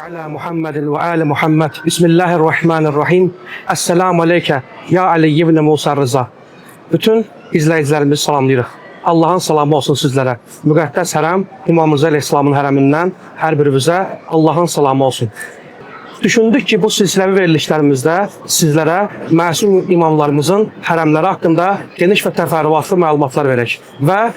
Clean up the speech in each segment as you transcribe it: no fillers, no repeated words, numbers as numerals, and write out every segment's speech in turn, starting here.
على محمد وآل محمد. Bismillahirrahmanirrahim. Esselamu aleyke ya Ali ibn Musa Rıza. Bütün izləyicilərimizi salamlayırıq. Allahın salamı olsun sizlərə. Müqəddəs hərəm İmam Rıza Aleyhisselamın hərəmindən hər birinizə Allahın salamı olsun. Düşündük ki, bu silsiləvi verilişlərimizdə sizlərə məsum imamlarımızın hərəmləri haqqında geniş və təfərrüatlı məlumatlar verək. Və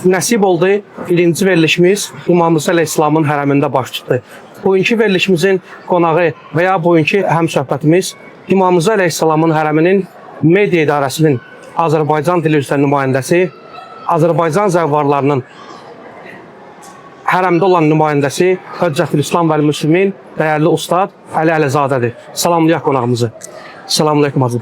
nəsib oldu, birinci verilişimiz İmam Rıza Aleyhisselamın hərəmində baş tutdu. Bugünkü verilişimizin qonağı və ya bugünkü həmsöhbətimiz İmam Rıza Aleyhisselamın hərəminin media idarəsinin Azərbaycan dili üzrə nümayəndəsi, Azərbaycan zəvvarlarının hərəmdə olan nümayəndəsi Höccətülislam və Müslümin dəyərli ustad Əli Əlizadədir. Salamlayaq qonağımızı. Salamünaleyküm Hacı.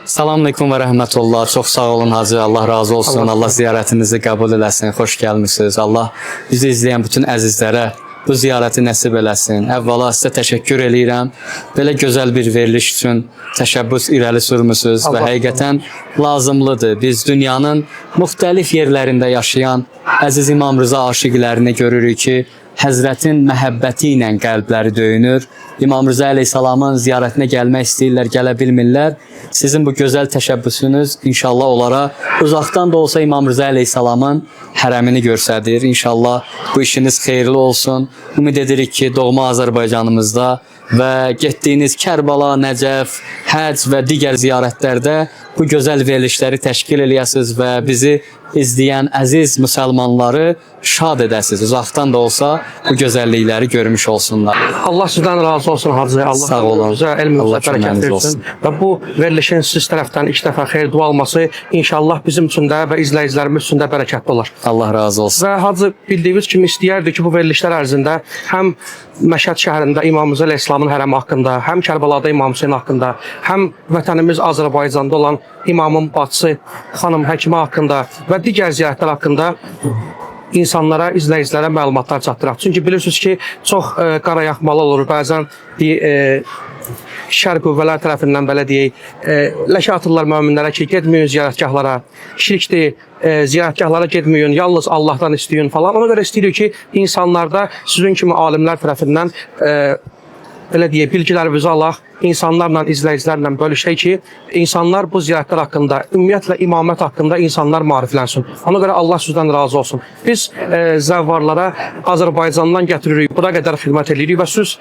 Salamünaleyküm və rəhmətullah. Çox sağ olun Hacı. Allah razı olsun. Allah ziyarətinizi qəbul eləsin. Xoş gəlmisiniz. Allah bizi izləyən bütün əzizlərə bu ziyarəti nəsib eləsin. Əvvəla sizə təşəkkür eləyirəm. Belə gözəl bir veriliş üçün təşəbbüs irəli sürmüsünüz və həqiqətən lazımlıdır. Biz dünyanın müxtəlif yerlərində yaşayan əziz İmam Rıza aşiqlərini görürük ki, Həzrətin məhəbbəti ilə qəlbləri döyünür. İmam Rıza Aleyhisselamın ziyarətinə gəlmək istəyirlər, gələ bilmirlər. Sizin bu gözəl təşəbbüsünüz inşallah onlara uzaqdan da olsa İmam Rıza Aleyhisselamın hərəmini göstərir. İnşallah bu işiniz xeyirli olsun. Ümid edirik ki, doğma Azərbaycanımızda və getdiyiniz Kərbala, Nəcəf, Həcc və digər ziyarətlərdə bu gözəl verilişləri təşkil eləyəsiniz və bizi izləyən əziz müsəlmanları şad edəsiniz. Uzaqdan da olsa bu gözəllikləri görmüş olsunlar. Allah sizdən razı olsun Hacı. Allah sağ olun. Elminizə bərəkət versin. Və bu verilişin siz tərəfdən ilk dəfə xeyir dua alması inşallah bizim üçün də və izləyicilərimiz üçün də bərəkətli olar. Allah razı olsun. Və Hacı, bildiyiniz kimi istəyərdik ki, bu verilişlər ərzində həm Məşhəd şəhərində İmam Rıza Aleyhisselamın hərəmi haqqında, həm Kərbəlada İmam Hüseyin haqqında, həm vətənimiz Azərbaycanda olan İmamın bacısı xanım Həkimə haqqında və digər ziyarətlər haqqında insanlara, izləyicilərə məlumatlar çatdıraq. Çünki bilirsiniz ki, çox qarayaxmalı olur. Bəzən şər qüvvələr tərəfindən belə deyək, ləkə atırlar möminlərə ki, getməyin ziyarətgahlara, şirkdir, ziyarətgahlara getməyin, yalnız Allahdan istəyin falan. Ona görə istəyirik ki, insanlarda sizin kimi alimlər tərəfindən belə deyək, bilgilərimizi alaq, insanlarla, izləyicilərlə bölüşək ki, insanlar bu ziyarətlər haqqında, ümumiyyətlə imamət haqqında insanlar maariflənsin. Ona görə Allah sizdən razı olsun. Biz zəvvarlara Azərbaycandan gətiririk, bura qədər xidmət edirik və siz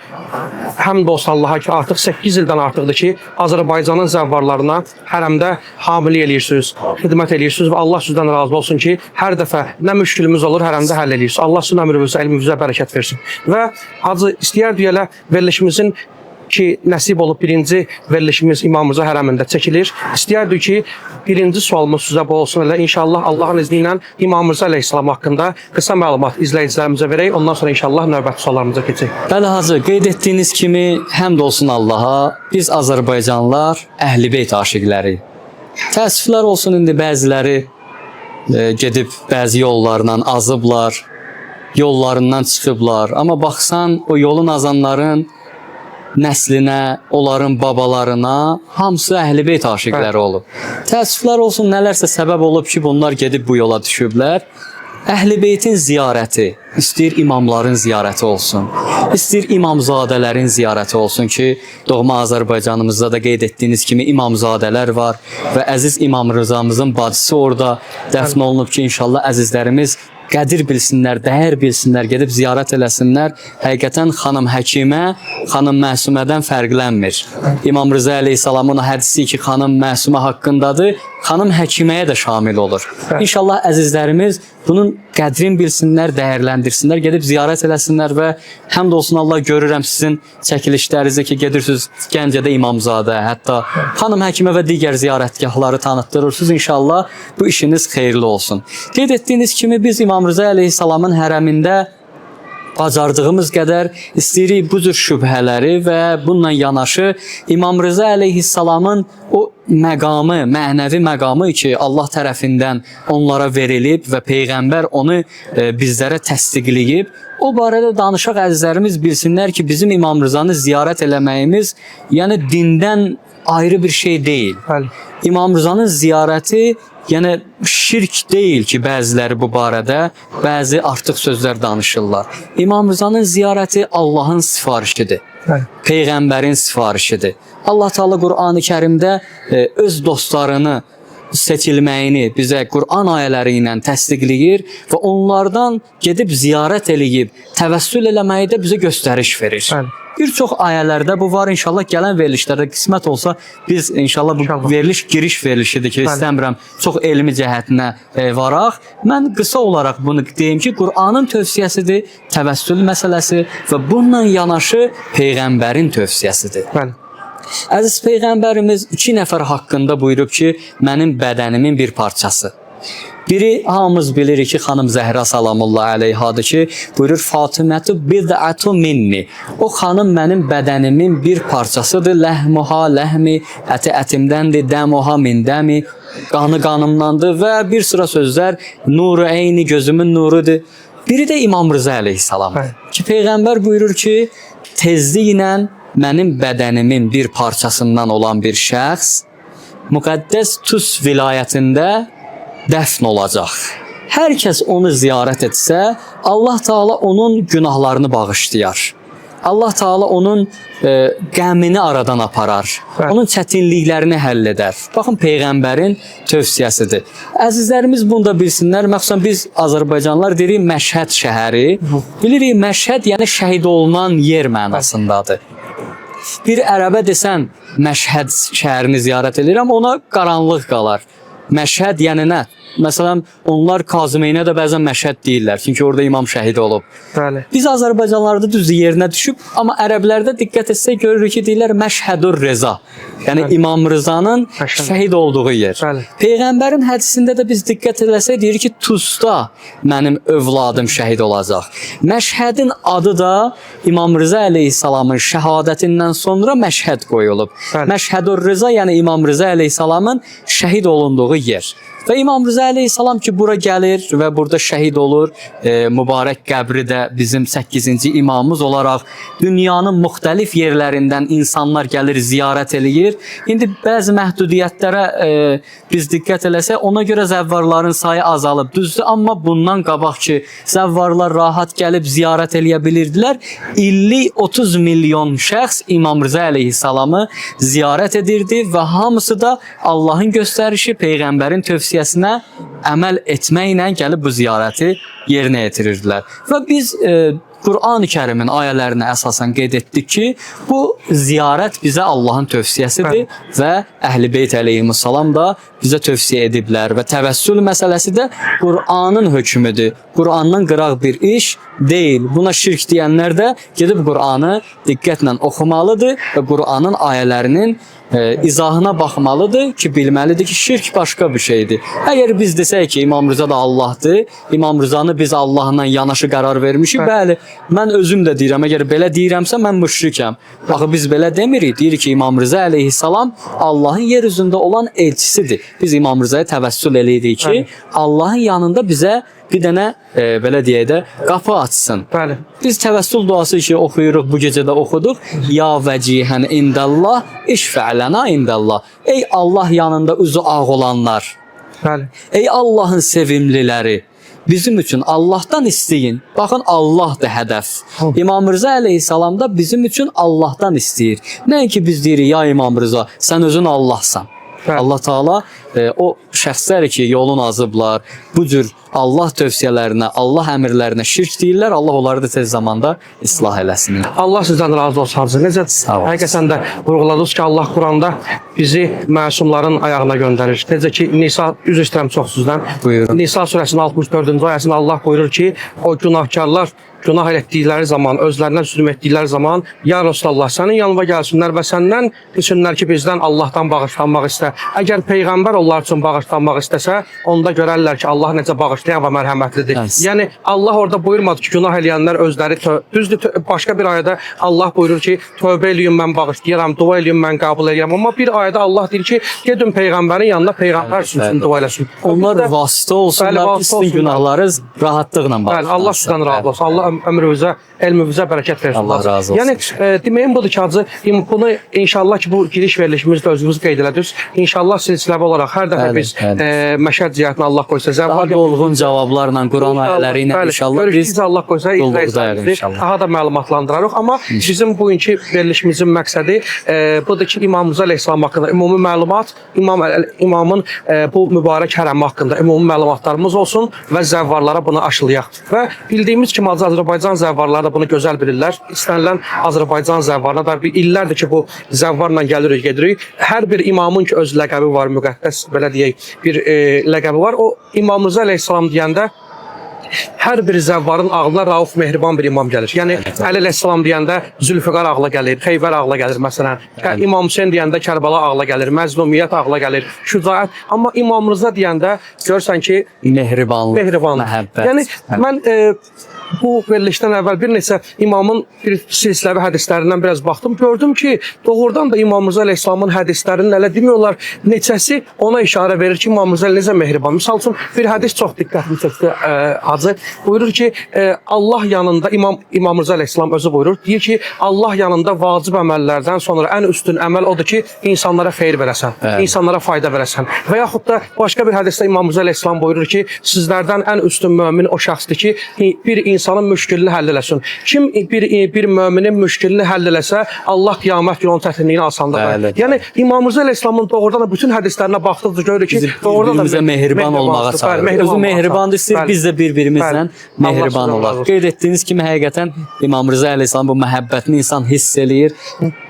həmd olsun Allaha ki, artıq 8 ildən artıqdır ki, Azərbaycanın zəvvarlarına hərəmdə hamilə eləyirsiniz, xidmət eləyirsiniz və Allah sizdən razı olsun ki, hər dəfə nə müşkülümüz olur, hərəmdə həll eləyirsiniz. Allah sizin ömrünüzə, elmimizə bərəkət versin. Və Hacı, istəyərdik elə verilişimizin ki, nəsib olub birinci verilişimiz İmam Rıza hərəmində çəkilir. İstəyərdik ki, birinci sualımız sizə bu olsun. Elə inşallah Allahın izni ilə İmam Rıza Aleyhisselam haqqında qısa məlumat izləyicilərimizə verək. Ondan sonra inşallah növbəti suallarımıza keçək. Bəli Hacı, qeyd etdiyiniz kimi həmd olsun Allaha, biz Azərbaycanlılar Əhl-i Beyt aşiqləri. Təəssüflər olsun, indi bəziləri gedib bəzi yollarla azıblar, yollarından çıxıblar. Amma baxsan, o yolun azanların nəslinə, onların babalarına hamısı Əhl-i Beyt aşiqləri olub. Təəssüflər olsun, nələrsə səbəb olub ki, bunlar gedib bu yola düşüblər. Əhl-i Beytin ziyarəti, istəyir imamların ziyarəti olsun, istəyir imamzadələrin ziyarəti olsun ki, doğma Azərbaycanımızda da qeyd etdiyiniz kimi imamzadələr var və əziz İmam Rızamızın bacısı orada dəfn olunub ki, inşallah əzizlərimiz qədir bilsinlər, dəyər bilsinlər, gedib ziyarət eləsinlər. Həqiqətən xanım Həkimə, xanım Məsumədən fərqlənmir. İmam Rıza Aleyhisselamın hədisi ki, xanım Məsumə haqqındadır, xanım Həkiməyə də şamil olur. İnşallah əzizlərimiz bunun qədrin bilsinlər, dəyərləndirsinlər, gedib ziyarət eləsinlər və həmd olsun Allah, görürəm sizin çəkilişlərinizi ki, gedirsiniz Gəncədə İmamzadə, hətta xanım Həkimə və digər ziyarətgahları tanıtdırırsınız. İnşallah bu işiniz xeyirli olsun. Qeyd etdiyiniz kimi biz İmam Rıza Aleyhisselamın hərəmində bacardığımız qədər istəyirik bu cür şübhələri və bununla yanaşı İmam Rıza Aleyhisselamın o məqamı, mənəvi məqamı ki, Allah tərəfindən onlara verilib və Peyğəmbər onu bizlərə təsdiqləyib, o barədə danışaq, əzizlərimiz bilsinlər ki, bizim İmam Rızanı ziyarət eləməyimiz, yəni dindən ayrı bir şey deyil. Bəli. İmam Rızanın ziyarəti yəni şirk deyil ki, bəziləri bu barədə bəzi artıq sözlər danışırlar. İmam Rızanın ziyarəti Allahın sifarişidir. Bəli. Peyğəmbərin sifarişidir. Allah Teala Qur'an-ı Kərimdə öz dostlarını seçilməyini bizə Qur'an ayələri ilə təsdiqləyir və onlardan gedib ziyarət eləyib təvəssül eləməyi də bizə göstəriş verir. Bəli. Bir çox ayələrdə bu var. İnşallah gələn verilişlərdə qismət olsa biz inşallah bu İnşallah. veriliş giriş verilişidir ki, Bəli. istəmirəm çox elmi cəhətinə varaq. Mən qısa olaraq bunu deyim ki, Qur'anın tövsiyəsidir, təvəssül məsələsi və bununla yanaşı peyğəmbərin tövsiyəsidir. Bəli. Əziz peyğəmbərimiz 2 nəfər haqqında buyurub ki, mənim bədənimin bir parçası. Biri hamımız bilirik ki, xanım Zəhra salamullah əleyhadır ki, buyurur Fatimətu bid'atu minni. O xanım mənim bədənimin bir parçasıdır. Ləhmuha ləhmi, əti ətimdəndir, dəmuha min dəmi, qanı qanımdandır və bir sıra sözlər nuru eyni gözümün nurudur. Biri də İmam Rıza əleyhissalam. Ki peyğəmbər buyurur ki, tezliklə mənim bədənimin bir parçasından olan bir şəxs müqəddəs Tus vilayətində dəfn olacaq. Hər kəs onu ziyarət etsə, Allah Taala onun günahlarını bağışlayar. Allah Taala onun qəmini aradan aparar. Bəli. Onun çətinliklərini həll edər. Baxın peyğəmbərin tövsiyəsidir. Əzizlərimiz bunu da bilsinlər. Məxsusən biz Azərbaycanlılar deyirik Məşhəd şəhəri. Bilirik Məşhəd yəni şəhid olunan yer mənasındadır. Bir ərəbə desən Məşhəd şəhərini ziyarət edirəm, ona qaranlıq qalar. Məşhəd yəni nə? Məsələn, onlar Kazımeynə də bəzən Məşhəd deyirlər. Çünki orada imam şəhid olub. Bəli. Biz Azərbaycanlılarda düzdür yerinə düşüb, amma ərəblərdə diqqət etsək görürük ki, deyirlər Məşhədur Reza. Yəni Bəli. İmam Rızanın Məşhəd. şəhid olduğu yer. Bəli. Peyğəmbərin hədisində də biz diqqət eləsək deyir ki, Tuzda mənim övladım şəhid olacaq. Məşhədin adı da İmam Rıza əleyhissalamın şəhadətindən sonra Məşhəd qoyulub. Bəli. Məşhədur Rıza yəni İmam Rıza əleyhissalamın şəhid olunduğu yer. Və İmam Rıza əleyhissalam ki, bura gəlir və burada şəhid olur. Mübarək qəbri də bizim 8-ci imamımız olaraq dünyanın müxtəlif yerlərindən insanlar gəlir, ziyarət eləyir. İndi bəzi məhdudiyyətlərə biz diqqət eləsək, ona görə zəvvarların sayı azalıb. Düzdür, amma bundan qabaq ki, zəvvarlar rahat gəlib ziyarət eləyə bilirdilər. İllik 30 milyon şəxs İmam Rıza əleyhissalamı ziyarət edirdi və hamısı da Allahın göstərişi, peyğəmbərin tövsiyəsinə əməl etməklə gəlib bu ziyarəti yerinə yetirirdilər. Və biz Qur'an-ı Kərimin ayələrinə əsasən qeyd etdik ki, bu ziyarət bizə Allahın tövsiyəsidir və Əhl-i Beyt əleyhissalam da bizə tövsiyə ediblər və təvəssül məsələsi də Qur'anın hökmüdür. Qur'andan qıraq bir iş deyil. Buna şirk deyənlər də gedib Qur'anı diqqətlə oxumalıdır və Qur'anın ayələrinin izahına baxmalıdır ki, bilməlidir ki, şirk başqa bir şeydir. Əgər biz desək ki, İmam Rıza da Allahdır, İmam Rızanı biz Allahla yanaşı qərar vermişik, bəli, mən özüm də deyirəm, əgər belə deyirəmsə, mən müşrikəm. Baxı, biz belə demirik, deyirik ki, İmam Rıza əleyhissalam Allahın yer üzündə olan elçisidir. Biz İmam Rızaya təvəssül eləyirik ki, Allahın yanında bizə bir dənə belə deyək də qapı açsın. Bəli. Biz təvəssül duası ki oxuyuruq, bu gecə də oxuduq. Ya vəcihən indəllah, işfə'lənə indəllah. Ey Allah yanında üzü ağ olanlar. Bəli. Ey Allahın sevimliləri. Bizim üçün Allahdan istəyin. Baxın, Allah da hədəf. İmam Rıza əleyhissalam da bizim üçün Allahdan istəyir. Nəinki biz deyirik, ya İmam Rıza, sən özün Allahsan. Bəli. Allah Taala o şəxslər ki, yolun azıblar, bu cür Allah tövsiyələrinə, Allah əmrlərinə şirk deyirlər, Allah onları da tez zamanda islah eləsin. Allah sizdən razı olsun Hacı. Necə Sağ olun. həqiqətən də vurğuladınız ki, Allah Quranda bizi məsumların ayağına göndərir. Necə ki, Nisa, üzr istəyirəm çox sizdən. Buyurun. Nisa surəsinin 64-cü ayəsində Allah buyurur ki, o günahkarlar günah etdikləri zaman, özlərinə zülm etdikləri zaman, ya Resulallah, sənin yanına gəlsinlər və səndən desinlər ki, bizdən Allahdan bağışlanmaq istə. Əgər Peyğəmbər onlar üçün bağışlanmaq istəsə, onda görərlər ki, Allah necə bağışlayan və mərhəmətlidir. Bəs. Yəni Allah orada buyurmadı ki, günah eləyənlər özləri düzdür, başqa bir ayədə Allah buyurur ki, tövbə eləyin mən bağışlayaram, dua eləyin mən qəbul edirəm. Amma bir ayədə Allah deyir ki, gedin peyğəmbərin yanına, peyğəmbər üçün dua eləsin. Onlar vasitə olsunlar, sizin günahlarınız rahatlıqla bağışlansın. Bəli, Allah sizdən razı olsun. Allah ömrünüzə, elmimizə bərəkət versin. Allah razı olsun. Yəni deməyim budur ki, hacı, bunu inşallah ki, bu giriş verilişimizdə özünüz qeyd elədiniz. İnşallah silsiləvi olaraq hər dəfə biz Məşəd ziyarətinə Allah qoysa, daha dolğun cavablarla, Quran ayələri ilə inşallah biz Allah qoysa daha da məlumatlandırarıq. Amma bizim bugünkü verilişimizin məqsədi budur ki, İmam Rza əleyhissalam haqqında ümumi məlumat, imamın bu mübarək hərəmi haqqında ümumi məlumatlarımız olsun və zəvvarlara bunu aşılayaq. Və bildiyimiz kimi Azərbaycan zəvvarları da bunu gözəl bilirlər. İstənilən Azərbaycan zəvvarına da bir illərdir ki, bu zəvvarla gəlirik, gedirik. Hər bir imamın ki, öz ləqəbi var, müqəddəs, belə deyək, bir ləqəbi var. O İmam Rza əleyhissalam deyəndə hər bir zəvvarın ağlına Rauf mehriban bir imam gəlir. Yəni Əli əleyhissalam deyəndə Zülfüqar ağla gəlir, Xeyvər ağla gəlir məsələn. İmam Hüseyn deyəndə Kərbəla ağla gəlir, Məzlumiyyət ağla gəlir, Şücaət. Amma İmam Rza deyəndə görsən ki, mehribanlıq, məhəbbət. Yəni mən bu verilişdən əvvəl bir neçə imamın bir silsiləvi hədislərindən biraz baxdım. Gördüm ki, doğrudan da İmam Rza əleyhissalamın hədislərinin elə demiyorlar, neçəsi ona işarə verir ki, İmam Rza necə mehriban. Misal üçün bir hədis çox diqqətimi çəkdi hacı. Buyurur ki, Allah yanında İmam Rza əleyhissalam özü buyurur. Deyir ki, Allah yanında vacib əməllərdən sonra ən üstün əməl odur ki, insanlara xeyir verəsən, insanlara fayda verəsən. Və yaxud da başqa bir hədisdə İmam Rza əleyhissalam buyurur ki, sizlərdən ən üstün mömin o şəxsdir ki, bir insanın müşkilini həll eləsin. Kim bir möminin müşkilini həll eləsə, Allah qiyamət günü onun çətinliyini asandır. Yəni İmam Rza əleyhissalamın doğrudan da bütün hədislərinə baxdıqca görürük ki, doğrudan da bizə mehriban olmağa çağırır. Özü mehribandır, biz də bir-birimizlə mehriban olaq. Qeyd etdiyiniz kimi həqiqətən İmam Rza əleyhissalam bu məhəbbətini insan hiss eləyir.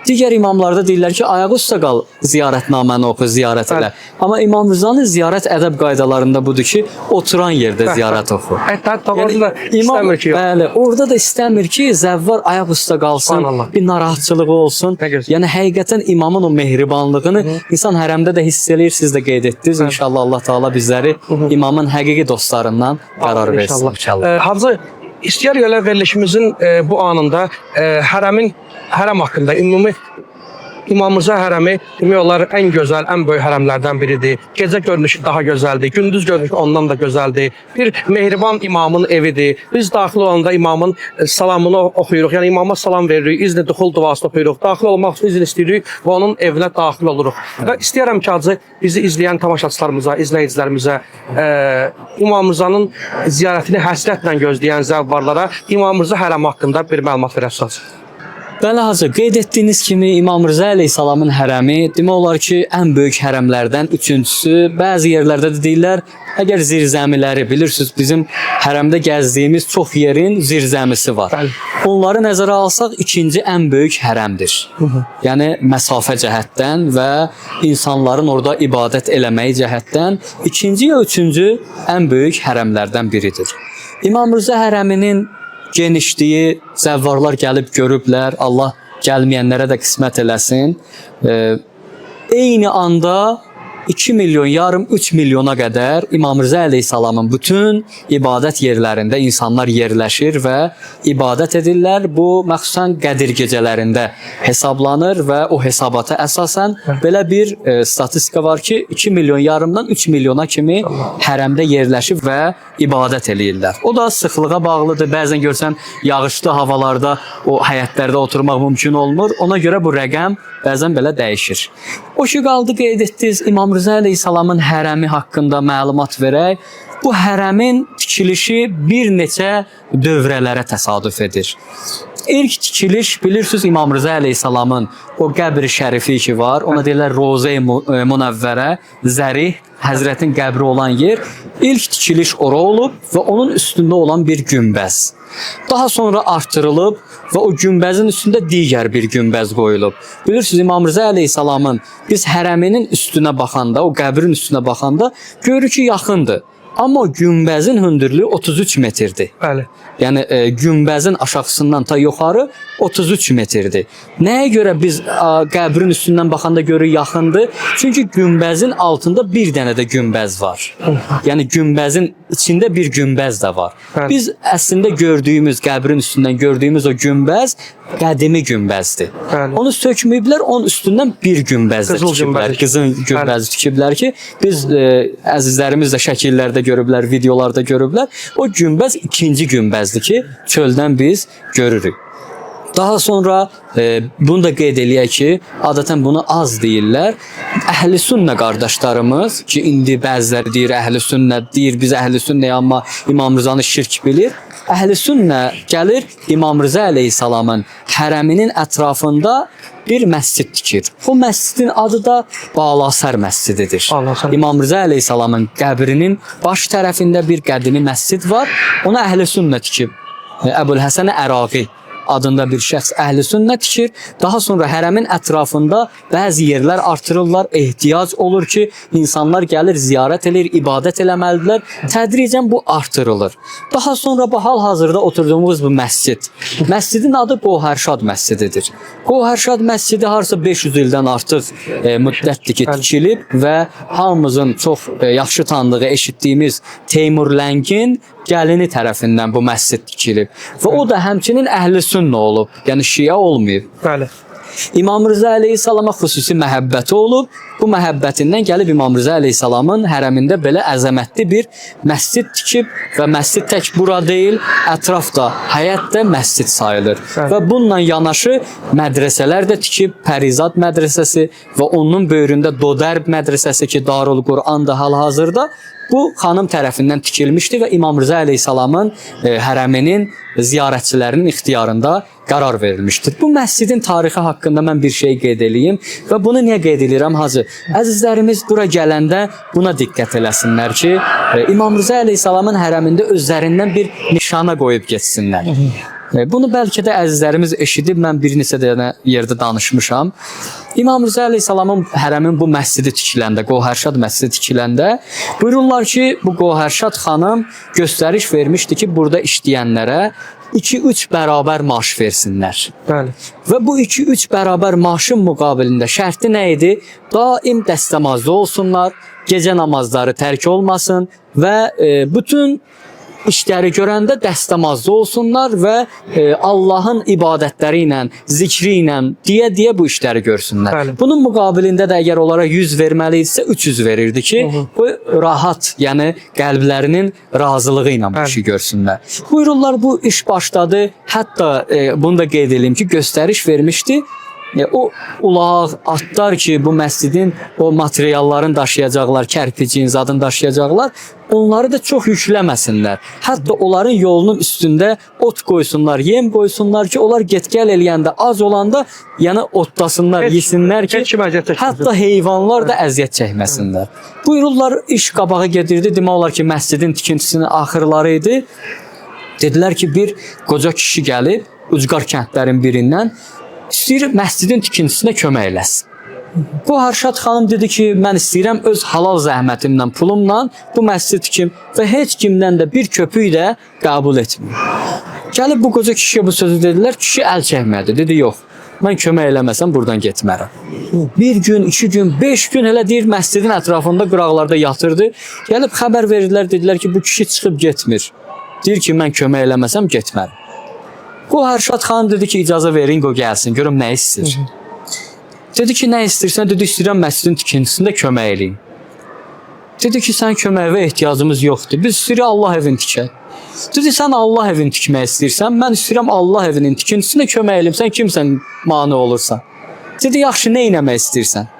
Digər imamlarda deyirlər ki, ayağı üstə qal, ziyarətnaməni oxu, ziyarət elə. Amma İmam Rzanın ziyarət ədəb qaydalarında budur ki, oturan yerdə ziyarət oxu. İmam bəli, orada da istəmir ki, zəvvar ayaq üstə qalsın, bir narahatçılığı olsun. Yəni həqiqətən imamın o mehribanlığını insan hərəmdə də hiss eləyir, siz də qeyd etdiniz. İnşallah Allah Taala bizləri imamın həqiqi dostlarından qərar versin. Hacı, istəyər elə verilişimizin bu anında hərəm haqqında ümumi İmam Rza hərəmi demək olar ən gözəl, ən böyük hərəmlərdən biridir. Gecə görünüşü daha gözəldir, gündüz görünüşü ondan da gözəldir. Bir mehriban imamın evidir. Biz daxil olanda imamın salamını oxuyuruq. Yəni imama salam veririk, izni duxul duası oxuyuruq. Daxil olmaq üçün izin istəyirik və onun evinə daxil oluruq. Və istəyirəm ki, hacı, bizi izləyən tamaşaçılarımıza, izləyicilərimizə İmam Rzanın ziyarətini həsrətlə gözləyən zəvvarlara İmam Rza hərəmi haqqında bir məlumat verəsiniz. Bəli hacı, qeyd etdiyiniz kimi İmam Rza əleyhissalamın hərəmi demək olar ki, ən böyük hərəmlərdən üçüncüsü. Bəzi yerlərdə də deyirlər, əgər zirzəmiləri bilirsiniz, bizim hərəmdə gəzdiyimiz çox yerin zirzəmisi var. Onları nəzərə alsaq, ikinci ən böyük hərəmdir. Yəni məsafə cəhətdən və insanların orada ibadət eləməyi cəhətdən ikinci ya üçüncü ən böyük hərəmlərdən biridir. İmam Rza hərəminin genişliyi zəvvarlar gəlib görüblər. Allah gəlməyənlərə də qismət eləsin. Eyni anda 2 milyon, yarım 3 milyona qədər İmam Rza əleyhissalamın bütün ibadət yerlərində insanlar yerləşir və ibadət edirlər. Bu məxsusən Qədir gecələrində hesablanır və o hesabata əsasən belə bir statistika var ki, 2 milyon yarımdan 3 milyona kimi hərəmdə yerləşib və ibadət eləyirlər. O da sıxlığa bağlıdır. Bəzən görsən yağışlı havalarda o həyətlərdə oturmaq mümkün olmur. Ona görə bu rəqəm bəzən belə dəyişir. O ki qaldı qeyd etdiniz İmam Rza əleyhissalamın hərəmi haqqında məlumat verək. Bu hərəmin tikilişi bir neçə dövrələrə təsadüf edir. İlk tikiliş bilirsiniz İmam Rza əleyhissalamın o qəbri şərifi ki var, ona deyirlər Roza-i Munəvvərə, zərih Həzrətin qəbri olan yer. İlk tikiliş ora olub və onun üstündə olan bir günbəz. Daha sonra artırılıb və o günbəzin üstündə digər bir günbəz qoyulub. Bilirsiniz İmam Rza əleyhissalamın biz hərəminin üstünə baxanda, o qəbrin üstünə baxanda görürük ki, yaxındır. Amma günbəzin hündürlüyü 33 metrdir. Bəli. Yəni günbəzin aşağısından ta yuxarı 33 metrdir. Nəyə görə biz qəbrin üstündən baxanda görürük yaxındır? Çünki günbəzin altında bir dənə də günbəz var. Yəni günbəzin içində bir günbəz də var. Bəli. Biz əslində gördüyümüz qəbrin üstündən gördüyümüz o günbəz qədimi günbəzdir. Bəli. Onu sökməyiblər, onun üstündən bir günbəz də Qızıl tikiblər. günbəz. Qızıl günbəz tikiblər ki, biz əzizlərimiz də şəkillərdə görüblər, videolarda görüblər. O günbəz ikinci günbəzdir ki, çöldən biz görürük. Daha sonra bunu da qeyd eləyək ki, adətən bunu az deyirlər. Əhl-i sünnə qardaşlarımız ki, indi bəziləri deyir əhl-i sünnə, deyir biz əhl-i sünnəyik, amma İmam Rızanı şirk bilir. Əhl-i sünnə gəlir İmam Rıza əleyhissalamın hərəminin ətrafında bir məscid tikir. Bu məscidin adı da Balasər məscididir. Balasər. İmam Rıza əleyhissalamın qəbrinin baş tərəfində bir qədimi məscid var. Ona əhl-i sünnə tikib. Əbul-Həsən Əraqi adında bir şəxs əhl-i sünnə tikir. Daha sonra hərəmin ətrafında bəzi yerlər artırırlar. Ehtiyac olur ki, insanlar gəlir, ziyarət edir, ibadət eləməlidirlər. Tədricən bu artırılır. Daha sonra bu hal-hazırda oturduğumuz bu məscid. Məscidin adı Qohərşad məscididir. Qohərşad məscidi harsa 500 ildən artıq müddətdir ki, tikilib və hamımızın çox yaxşı tanıdığı, eşitdiyimiz Teymur Ləngin gəlini tərəfindən bu məscid tikilib. Və o da həmçinin əhl-i sünnə olub. Yəni şiə olmayıb. Bəli. İmam Rıza əleyhissalama xüsusi məhəbbəti olub. Bu məhəbbətindən gəlib İmam Rıza əleyhissalamın hərəmində belə əzəmətli bir məscid tikib və məscid tək bura deyil, ətrafda, həyətdə məscid sayılır. Və bununla yanaşı mədrəsələr də tikib, Pərizad mədrəsəsi və onun böyründə Dodərb mədrəsəsi ki, Darul Quran'da hal-hazırda bu xanım tərəfindən tikilmişdi və İmam Rıza əleyhissalamın hərəminin ziyarətçilərinin ixtiyarında qərar verilmişdir. Bu məscidin tarixi haqqında mən bir şey qeyd eləyim və bunu niyə qeyd edirəm hacı? Əzizlərimiz bura gələndə buna diqqət eləsinlər ki, İmam Rıza əleyhissalamın hərəmində özlərindən bir nişana qoyub getsinlər. Bunu bəlkə də əzizlərimiz eşidib, mən bir neçə dənə yerdə danışmışam. İmam Rıza əleyhissalamın hərəmin bu məscidi tikiləndə, Qohərşad məscidi tikiləndə buyururlar ki, bu Qohərşad xanım göstəriş vermişdi ki, burada işləyənlərə 2-3 bərabər maaş versinlər. Bəli. Və bu 2-3 bərabər maaşın müqabilində şərti nə idi? Daim dəstəmazda olsunlar, gecə namazları tərk olmasın və bütün işləri görəndə dəstəmazda olsunlar və Allahın ibadətləri ilə, zikri ilə deyə bu işləri görsünlər. Bəli. Bunun müqabilində də əgər onlara 100 verməli idisə 300 verirdi ki, bu rahat, yəni qəlblərinin razılığı ilə bu işi görsünlər. Buyururlar, bu iş başladı. Hətta bunu da qeyd edeyim ki, göstəriş vermişdi. O ulaq, atlar ki, bu məscidin o materiallarını daşıyacaqlar, kərpicin zadını daşıyacaqlar, onları da çox yükləməsinlər. Hətta onların yolunun üstündə ot qoysunlar, yem qoysunlar ki, onlar get-gəl eləyəndə az olanda, yəni otlasınlar, yesinlər ki, hətta heyvanlar da əziyyət çəkməsinlər. Buyururlar, iş qabağa gedirdi, demək olar ki, məscidin tikintisinin axırları idi. Dedilər ki, bir qoca kişi gəlib, Ucqar kəndlərin birindən, istəyir məscidin tikintisinə kömək eləsin. Qohərşad xanım dedi ki, mən istəyirəm öz halal zəhmətimlə, pulumla bu məscid tikim və heç kimdən də bir köpük də qəbul etməyim. Gəlib bu qoca kişiyə bu sözü dedilər, kişi əl çəkmədi. Dedi, yox, mən kömək eləməsəm buradan getmərəm. Bir gün, 2 gün, 5 gün elə deyir, məscidin ətrafında qıraqlarda yatırdı. Gəlib xəbər verdilər, dedilər ki, bu kişi çıxıb getmir. Deyir ki, mən kömək eləməsəm getmərəm. Qohərşad xanım dedi ki, icazə verin, o gəlsin, görüm nə istəyir. Dedi ki, nə istəyirsən? Dedi, istəyirəm məscidin tikintisində kömək eləyim. Dedi ki, sən köməyivə ehtiyacımız yoxdur. Biz istəyirik Allah evini tikək. Dedi, sən Allah evini tikmək istəyirsən, mən istəyirəm Allah evinin tikintisində kömək eləyim. Sən kimsən mane olursan? Dedi, yaxşı, nə eləmək istəyirsən?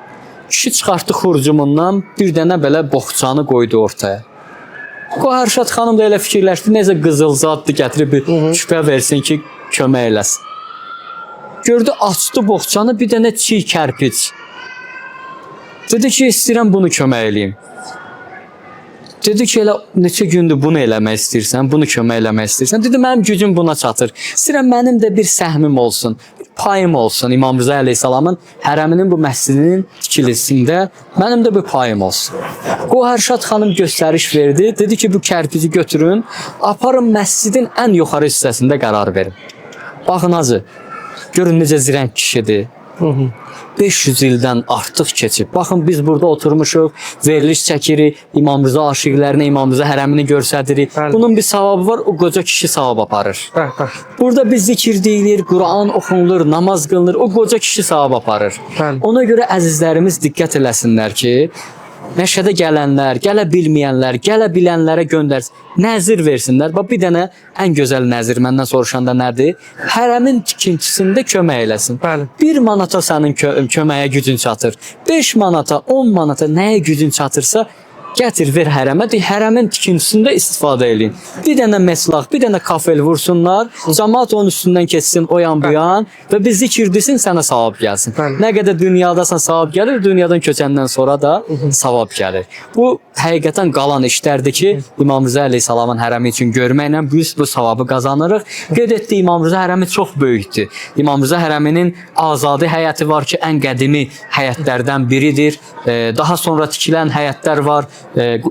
Kişi çıxartdı xurcumundan bir dənə belə boxçanı qoydu ortaya. Qohərşad xanım da elə fikirləşdi, necə qızıl zaddır, gətirib bir şübhə versin ki, kömək eləsin. Gördü, açdı boxçanı, bir dənə çiy kərpic. Dedi ki, istəyirəm bunu kömək eləyim. Dedi ki, elə neçə gündür bunu eləmək istəyirsən, bunu kömək eləmək istəyirsən. Dedi, mənim gücüm buna çatır. İstəyirəm mənim də bir səhmim olsun. payım olsun İmam Rıza əleyhissalamın hərəminin bu məscidinin tikilisində mənim də bu payım olsun. Qohərşad xanım göstəriş verdi. Dedi ki, bu kərpici götürün, aparın məscidin ən yuxarı hissəsində qərar verin. Baxın hacı, görün necə zirəng kişidir. 500 ildən artıq keçib. Baxın biz burada oturmuşuq, veriliş çəkirik, İmam Rıza aşiqlərinə, İmam Rıza hərəmini göstəririk. Bəli. Bunun bir savabı var, o qoca kişi savab aparır. Bəli. Burada biz zikir deyilir, Quran oxunulur, namaz qılınır, o qoca kişi savab aparır. Bəli. Ona görə əzizlərimiz diqqət eləsinlər ki, Məşhədə gələnlər, gələ bilməyənlər, gələ bilənlərə göndərsin. Nəzir versinlər. Bax bir dənə ən gözəl nəzir məndən soruşanda nədir? Hərəmin tikintisində kömək eləsin. Bəli. 1 manata sənin köməyə gücün çatır. 5 manata, 10 manata nəyə gücün çatırsa gətir ver hərəmə, hərəmin tikintisində istifadə edin. Bir dənə meslaq, bir dənə kafel vursunlar, cəmaat onun üstündən keçsin o yan bu yan və bir zikir desin, sənə savab gəlsin. Bəli. Nə qədər dünyadasan savab gəlir, dünyadan köçəndən sonra da savab gəlir. Bu həqiqətən qalan işlərdir ki, İmam Rıza əleyhissalamın hərəmi üçün görməklə biz bu savabı qazanırıq. Qeyd etdi, İmam Rıza hərəmi çox böyükdür. İmam Rıza hərəminin azadi həyəti var ki, ən qədimi həyətlərdən biridir. Daha sonra tikilən həyətlər var.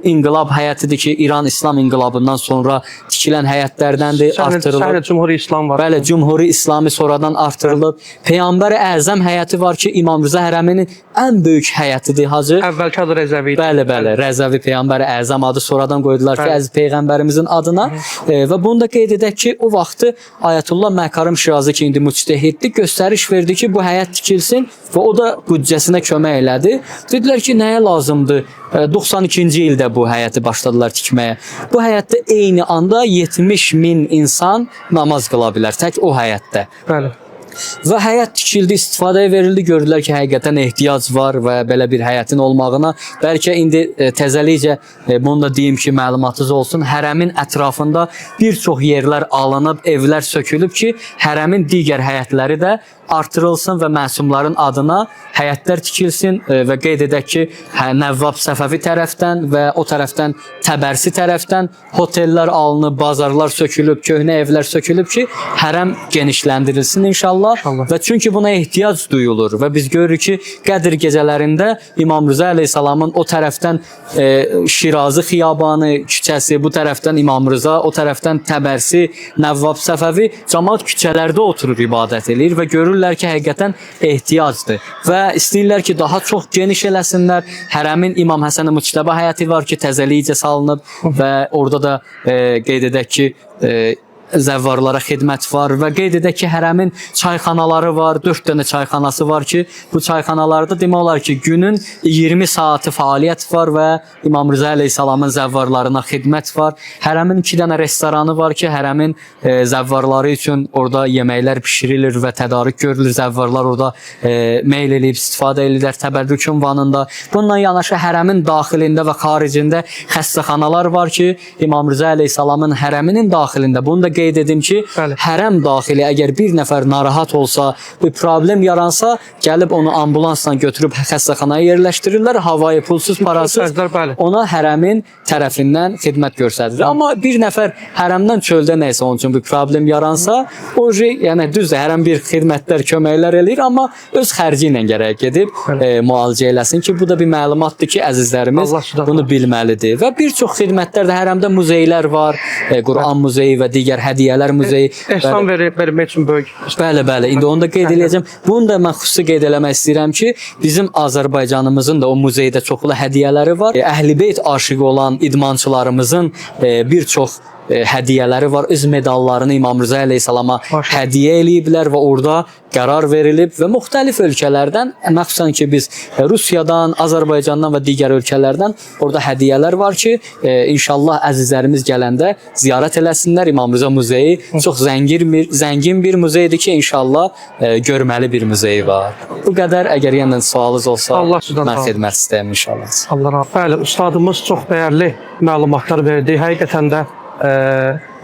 İnqilab həyətidir ki, İran İslam inqilabından sonra tikilən həyətlərdəndir, artırılıb. Səhlə Cumhuri İslam var. Bəli, Cumhuri İslami sonradan artırılıb. Peyğəmbər-i Əzəm həyəti var ki, İmam Rıza hərəminin ən böyük həyətidir hacı. Əvvəlki adı Rəzəvi idi. Bəli, bəli. Rəzəvi Peyğəmbər-i Əzəm adı sonradan qoydular ki, Bəli. əziz Peyğəmbərimizin adına. Və bunu da qeyd edək ki, o vaxtı Ayətullah Məkarım Şirazi ki, indi müctəhiddir, göstəriş verdi ki, bu həyət tikilsin və o da büdcəsinə kömək elədi. Dedilər ki, nəyə lazımdır? 92-ci ildə bu həyəti başladılar tikməyə. Bu həyətdə eyni anda 70 min insan namaz qıla bilər, tək o həyətdə. Bəli. Və həyət tikildi, istifadəyə verildi, gördülər ki, həqiqətən ehtiyac var və belə bir həyətin olmağına. Bəlkə indi təzəlikcə bunu da deyim ki, məlumatınız olsun. Hərəmin ətrafında bir çox yerlər alınıb, evlər sökülüb ki, hərəmin digər həyətləri də artırılsın və məsumların adına həyətlər tikilsin və qeyd edək ki, Nəvvab Səfəvi tərəfdən və o tərəfdən Təbərsi tərəfdən hotellər alınıb, bazarlar sökülüb, köhnə evlər sökülüb ki, hərəm genişləndirilsin inşallah. Və çünki buna ehtiyac duyulur və biz görürük ki, Qədir gecələrində İmam Rıza əleyhissalamın o tərəfdən Şirazi xiyabanı küçəsi, bu tərəfdən İmam Rıza, o tərəfdən Təbərsi, Nəvvab Səfəvi cəmaət küçələrdə oturur, ibadət edir və görürlər ki, həqiqətən ehtiyacdır və istəyirlər ki, daha çox geniş eləsinlər. Hərəmin İmam Həsən Müçtəbə həyəti var ki, təzəlikcə salınıb və orada da qeyd edək ki, zəvvarlara xidmət var və qeyd edək ki, hərəmin çayxanaları var, 4 dənə çayxanası var ki, bu çayxanalarda demək olar ki, günün 20 saatı fəaliyyət var və İmam Rıza əleyhissalamın zəvvarlarına xidmət var. Hərəmin 2 dənə restoranı var ki, hərəmin zəvvarları üçün orada yeməklər bişirilir və tədarük görülür. Zəvvarlar orada meyl eləyib, istifadə edirlər təbərrük ünvanında. Bununla yanaşı hərəmin daxilində və xaricində xəstəxanalar var ki, İmam Rıza əleyhissalamın hərəminin daxilində. Bunu da qeyd edim ki, Bəli. hərəm daxili əgər bir nəfər narahat olsa, bir problem yaransa, gəlib onu ambulansla götürüb xəstəxanaya yerləşdirirlər, havayı pulsuz, parasız. Sözlər, bəli. Ona hərəmin tərəfindən xidmət göstərilir. Amma bir nəfər hərəmdən çöldə nəysə onun üçün bir problem yaransa, o yəni düzdür, hərəm bir xidmətlər, köməklər eləyir, amma öz xərci ilə gərək gedib müalicə eləsin ki, bu da bir məlumatdır ki, əzizlərimiz Allah şüdət bunu bilməlidir. Və bir çox xidmətlər də hərəmdə muzeylər var, Quran muzeyi və digər hədiyyələr muzeyi. Ehsan vermək üçün böyük. Bəli, bəli. İndi onu da qeyd edəcəm. Bunu da mən xüsusi qeyd eləmək istəyirəm ki, bizim Azərbaycanımızın da o muzeydə çoxlu hədiyyələri var. Əhl-i-Beyt aşiqi olan idmançılarımızın bir çox hədiyyələri var. Öz medallarını İmam Rıza əleyhissalama hədiyyə eləyiblər və orada qərar verilib və müxtəlif ölkələrdən, məxsusən ki, biz Rusiyadan, Azərbaycandan və digər ölkələrdən orada hədiyyələr var ki, inşallah əzizlərimiz gələndə ziyarət eləsinlər. İmam Rıza muzeyi çox zəngin bir muzeydir ki, inşallah görməli bir muzeyi var. Bu qədər. Əgər yenə sualınız olsa, mən xidmət istəyəm inşallah. Allah razı olsun. Bəli, ustadımız çox dəyərli məlumatlar verdi. Həqiqətən də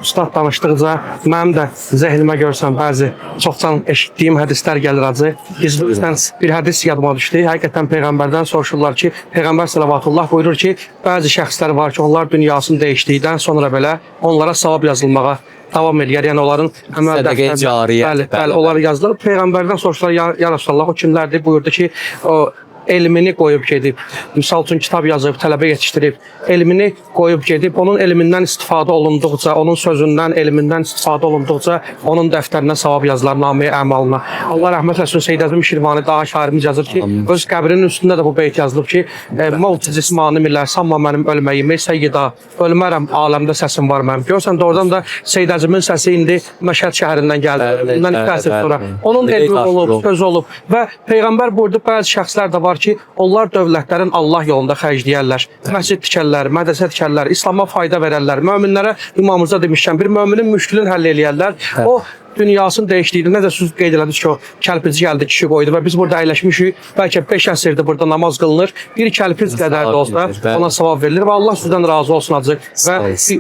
ustad danışdıqca mənim də zehnimə görsən bəzi çoxdan eşitdiyim hədislər gəlir acı. Bizdən bir hədis yadıma düşdü. Həqiqətən Peyğəmbərdən soruşurlar ki, Peyğəmbər sallallahu buyurur ki, bəzi şəxslər var ki, onlar dünyasını dəyişdikdən sonra belə onlara savab yazılmağa davam edir. Yəni onların əməl Sədəqə-i cariyə. Bəli, onlar yazılır. Peyğəmbərdən soruşdular, ya Rasulullah, o kimlərdir? Buyurdu ki, o elmini qoyub gedib, misal üçün kitab yazıb, tələbə yetişdirib, elmini qoyub gedib, onun elmindən istifadə olunduqca, onun sözündən, elmindən istifadə olunduqca onun dəftərinə savab yazılar, namə-i əmalına. Allah rəhmət eləsin, Seyyid Əzim Şirvani daha şairimiz yazır ki, öz qəbrinin üstündə də bu beyt yazılıb ki, mevt cismani millər, sanma mənim ölməyimi, Seyyida, ölmərəm, aləmdə səsim var mənim. Görsən, doğrudan da Seyyid Əzimin səsi indi Məşhəd şəhərindən gəldi. Bundan iki əsr sonra. Onun elmi olub, sözü olub və Peyğəmbər buyurdu, bəzi şəxslər də var ki, onlar dövlətlərin Allah yolunda xərcləyərlər, məscid tikərlər, mədrəsə tikərlər, İslama fayda verərlər, möminlərə imamımıza demişkən, bir möminin müşkülünü həll eləyərlər. O dünyasını dəyişdiyini, necə siz qeyd elədiniz ki, o kəlpici gəldi, kişi qoydu və biz burada əyləşmişik, bəlkə 5 əsrdir burada namaz qılınır, bir kəlpiz qədər də olsa ona savab verilir və Allah sizdən razı olsun acıq. Və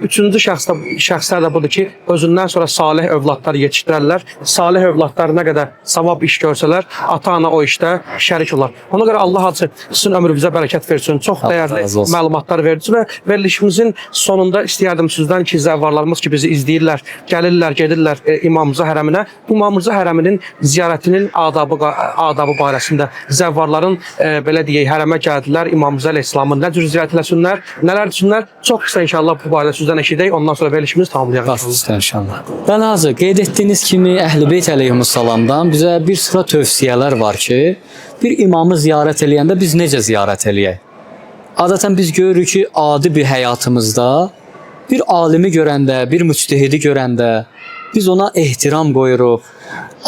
üçüncü şəxslər də budur ki, özündən sonra salih övladlar yetişdirərlər, salih övladlar nə qədər savab iş görsələr, ata-ana o işdə şərik olar. Ona görə Allah acıq sizin ömrünüzə bərəkət versin, çox dəyərli məlumatlar verdiniz və verilişimizin sonunda istəyərdim sizdən ki, zəvvarlarımız ki, bizi izləyirlər, gəlirlər, gedirlər imamımıza hərəminə, bu İmamrıza hərəminin ziyarətinin adabı barəsində zəvvarların belə deyək, hərəmə gəldilər, İmamrıza əleyhissalamı nə cür ziyarət eləsinlər, nələr düşünlər, çox qısa inşallah bu barədə sizdən eşidək, ondan sonra verilişimizi tamamlayaq. Başlayaq inşallah. Ben hazır qeyd etdiyiniz kimi Əhl-i-Beyt əleyhissalamdan bizə bir sıra tövsiyələr var ki, bir imamı ziyarət eləyəndə biz necə ziyarət eləyək? Adətən biz görürük ki, adi bir həyatımızda bir alimi görəndə, bir müctehidi görəndə biz ona ehtiram qoyuruq.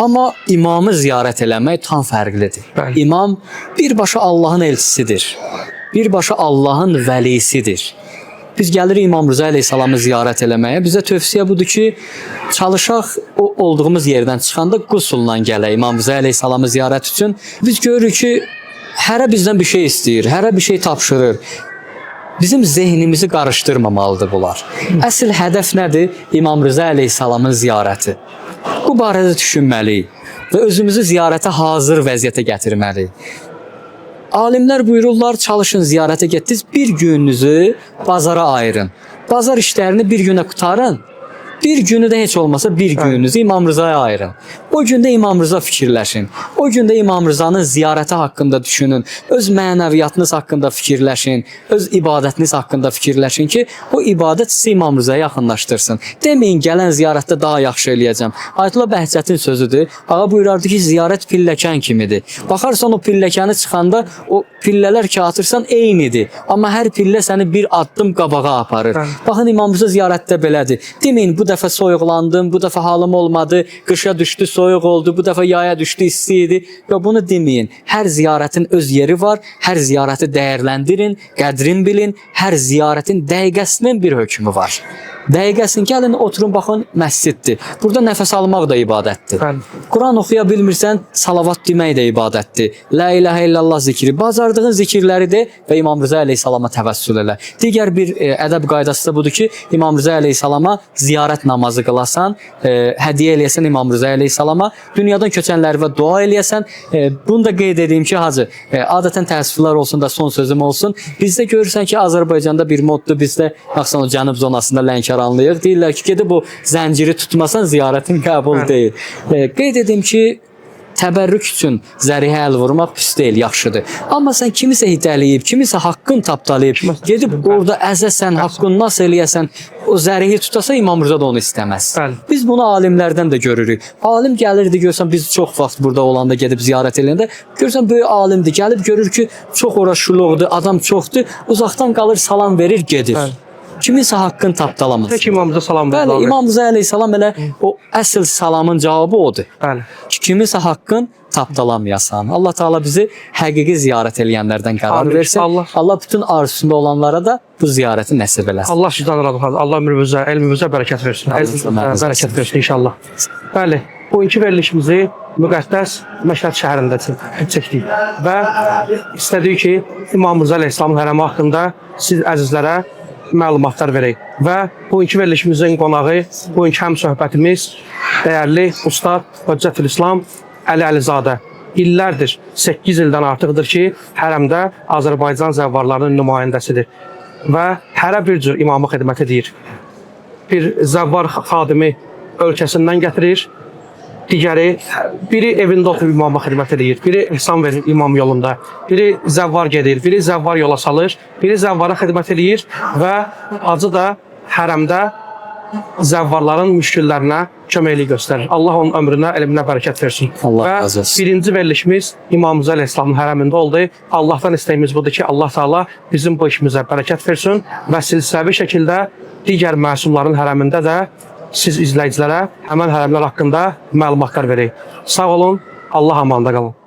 Amma imamı ziyarət eləmək tam fərqlidir. Bəli. İmam birbaşa Allahın elçisidir. Birbaşa Allahın vəlisidir. Biz gəlirik İmam Rıza əleyhissalamı ziyarət eləməyə. Bizə tövsiyə budur ki, çalışaq o olduğumuz yerdən çıxanda qusulla gələk İmam Rıza əleyhissalamı ziyarət üçün. Biz görürük ki, hərə bizdən bir şey istəyir, hərə bir şey tapşırır. Bizim zehnimizi qarışdırmamalıdır bunlar. Əsl hədəf nədir? İmam Rıza əleyhissalamın ziyarəti. Bu barədə düşünməliyik və özümüzü ziyarətə hazır vəziyyətə gətirməliyik. Alimlər buyururlar, çalışın ziyarətə getdiniz, bir gününüzü bazara ayırın. Bazar işlərini bir günə qutarın. Bir günü də heç olmasa bir gününüzü İmam Rıza'ya ayırın. O gündə İmam Rıza fikirləşin. O gündə İmam Rıza'nın ziyarəti haqqında düşünün. Öz mənəviyyatınız haqqında fikirləşin. Öz ibadətiniz haqqında fikirləşin ki, o ibadət sizi İmam Rıza'ya yaxınlaşdırsın. Deməyin, gələn ziyarətdə daha yaxşı eləyəcəm. Ayətullah Bəhcətin sözüdür. Ağa buyurardı ki, ziyarət pilləkən kimidir. Baxarsan o pilləkəni çıxanda o pillələr ki atırsan eynidir. Amma hər pillə səni bir addım qabağa aparır. Baxın, İmam Rıza ziyarətdə belədir. Deməyin, bu dəfə soyuqlandım, bu dəfə halım olmadı, qışa düşdü, soyuq oldu, bu dəfə yaya düşdü, isti idi. Və bunu deməyin. Hər ziyarətin öz yeri var. Hər ziyarəti dəyərləndirin, qədrin bilin. Hər ziyarətin dəqiqəsinin bir hökmü var. Dəqiqəsin, gəlin oturun, baxın, məsciddir. Burada nəfəs almaq da ibadətdir. Quran oxuya bilmirsən, salavat demək də ibadətdir. La ilahə illallah zikri, bacardığın zikirləri de və İmam Rıza əleyhissalama təvəssül elə. Digər bir ədəb qaydası da budur ki, İmam Rıza əleyhissalama ziyarət namazı qılasan, hədiyyə eləyəsən İmam Rıza əleyhissalama, dünyadan köçənlərə dua eləyəsən. Bunu da qeyd edeyim ki, hacı, adətən təəssüflər olsun da son sözüm olsun. Bizdə görürsən ki, Azərbaycanda bir moddur, bizdə baxsan o cənub zonasında Lənkəranlıyıq. Deyirlər ki, gedib o zənciri tutmasan ziyarətin qəbul deyil. Qeyd edim ki, təbərrük üçün zərihə əl vurmaq pis deyil, yaxşıdır. Amma sən kimisə hidələyib, kimisə haqqın tapdalayıb, gedib orada əzəsən, haqqını nasıl eləyəsən, o zərihi tutasa İmam Rıza da onu istəməz. Biz bunu alimlərdən də görürük. Alim gəlirdi, görsən biz çox vaxt burada olanda gedib ziyarət eləyəndə, görsən böyük alimdir, gəlib görür ki, çox ora şuluqdur, adam çoxdur, uzaqdan qalır, salam verir, gedir. Kiminsə haqqını tapdalamaz. Tək İmam Rıza salam verir. Bəli, İmam Rıza əleyhissalam elə o əsl salamın cavabı odur. Bəli. Kiminsə haqqın tapdalamayasan. Allah Taala bizi həqiqi ziyarət eləyənlərdən qərar versin. Allah bütün arzusunda olanlara da bu ziyarəti nəsib eləsin. Allah sizdən razı olsun. Allah ömrümüzə, elmimizə bərəkət versin. Bərəkət versin inşallah. Bəli, bugünkü verilişimizi müqəddəs Məşhəd şəhərində çəkdik və istədik ki, İmam Rıza əleyhissalamın hərəmi haqqında siz əzizlərə məlumatlar verək. Və bugünkü verilişimizin qonağı, bugünkü həm söhbətimiz dəyərli Ustad Höccətül İslam Əli Əlizadə. İllərdir, 8 ildən artıqdır ki, hərəmdə Azərbaycan zəvvarlarının nümayəndəsidir və hərə bir cür imamı xidmət edir. Bir zəvvar xadimi ölkəsindən gətirir. Digəri, biri evində oturub imama xidmət edir, biri ihsan verir imam yolunda, biri zəvvar gedir, biri zəvvar yola salır, biri zəvvara xidmət edir və acı da hərəmdə zəvvarların müşkillərinə köməklik göstərir. Allah onun ömrünə, elminə bərəkət versin. Allah və razı olsun. birinci verilişimiz İmam-ı Əleyhisselamın hərəmində oldu. Allahdan istəyimiz budur ki, Allah Taala bizim bu işimizə bərəkət versin və silsiləvi şəkildə digər məsumların hərəmində də siz izləyicilərə həmən hərəmlər haqqında məlumatlar verək. Sağ olun, Allah amanda qalın.